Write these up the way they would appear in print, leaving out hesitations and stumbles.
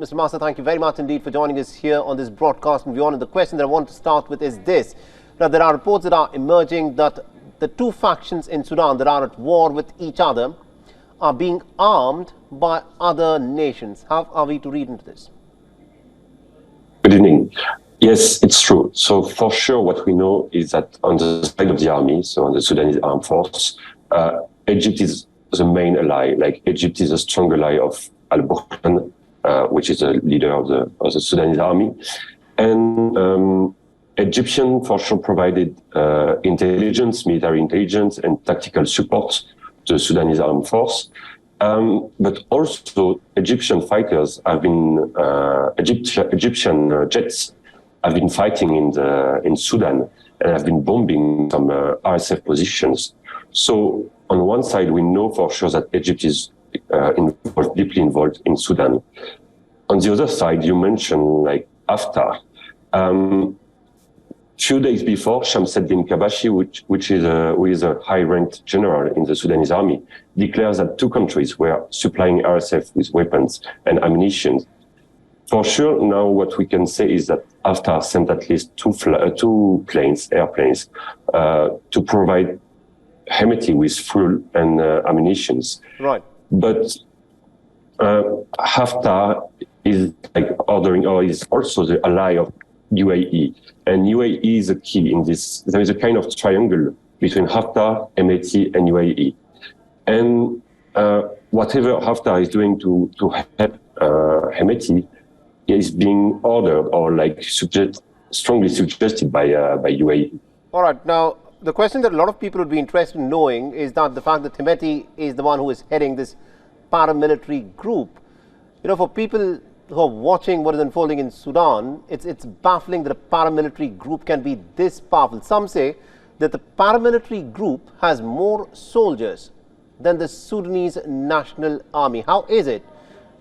Mr. Master, thank you very much indeed for joining us here on this broadcast from WION. And the question that I want to start with is this. Now, there are reports that are emerging that the two factions in Sudan that are at war with each other are being armed by other nations. How are we to read into this? Good evening. Yes, it's true. So for sure, what we know is that on the side of the army, so on the Sudanese armed force, Egypt is the main ally. Like Egypt is a strong ally of al-Burhan, which is a leader of the Sudanese army. And Egyptian for sure provided intelligence, military intelligence and tactical support to the Sudanese armed force. But also Egyptian fighters have been, Egyptian jets have been fighting in Sudan and have been bombing some RSF positions. So on one side, we know for sure that Egypt is deeply involved in Sudan. On the other side, you mentioned like Haftar. Few days before, Shamseddin Kabashi, who is a high-ranked general in the Sudanese army, declares that two countries were supplying RSF with weapons and ammunition. For sure, now what we can say is that Haftar sent at least two airplanes, to provide Hemeti with fuel and ammunition. Right. But Haftar is like ordering, or is also the ally of UAE. And UAE is a key in this. There is a kind of triangle between Haftar, Hemeti, and UAE. And whatever Haftar is doing to help Hemeti is being ordered or like strongly suggested by UAE. All right. Now, the question that a lot of people would be interested in knowing is that the fact that Hemeti is the one who is heading this paramilitary group. You know, for people who are watching what is unfolding in Sudan, it's baffling that a paramilitary group can be this powerful. Some say that the paramilitary group has more soldiers than the Sudanese National Army. How is it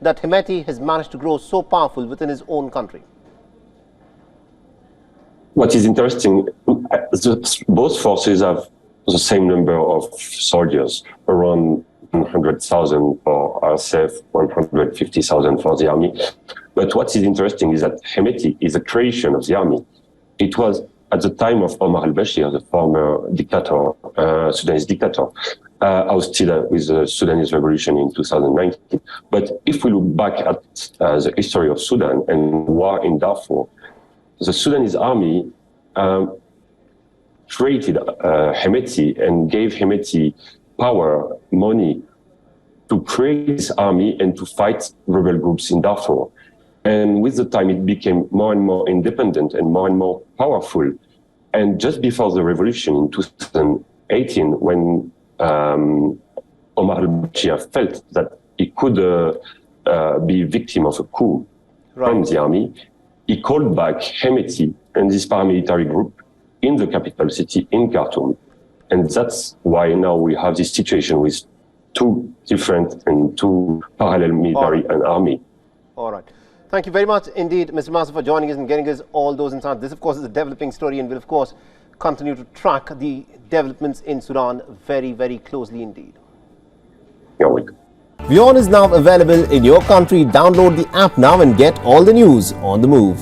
that Hemeti has managed to grow so powerful within his own country? What is interesting, both forces have the same number of soldiers, around 100,000 for RSF, 150,000 for the army. But what is interesting is that Hemeti is a creation of the army. It was at the time of Omar al-Bashir, the former dictator, Sudanese dictator, ousted with the Sudanese revolution in 2019. But if we look back at the history of Sudan and war in Darfur, the Sudanese army created Hemeti and gave Hemeti power, money to create this army and to fight rebel groups in Darfur. And with the time, it became more and more independent and more powerful. And just before the revolution in 2018, when Omar al-Bashir felt that he could be victim of a coup from the army, he called back Hemeti and this paramilitary group in the capital city, in Khartoum. And that's why now we have this situation with two different and two parallel military and army. All right. Thank you very much indeed, Mr. Master, for joining us and getting us all those insights. This, of course, is a developing story and will, of course, continue to track the developments in Sudan very, very closely indeed. You're welcome. WION is now available in your country. Download the app now and get all the news on the move.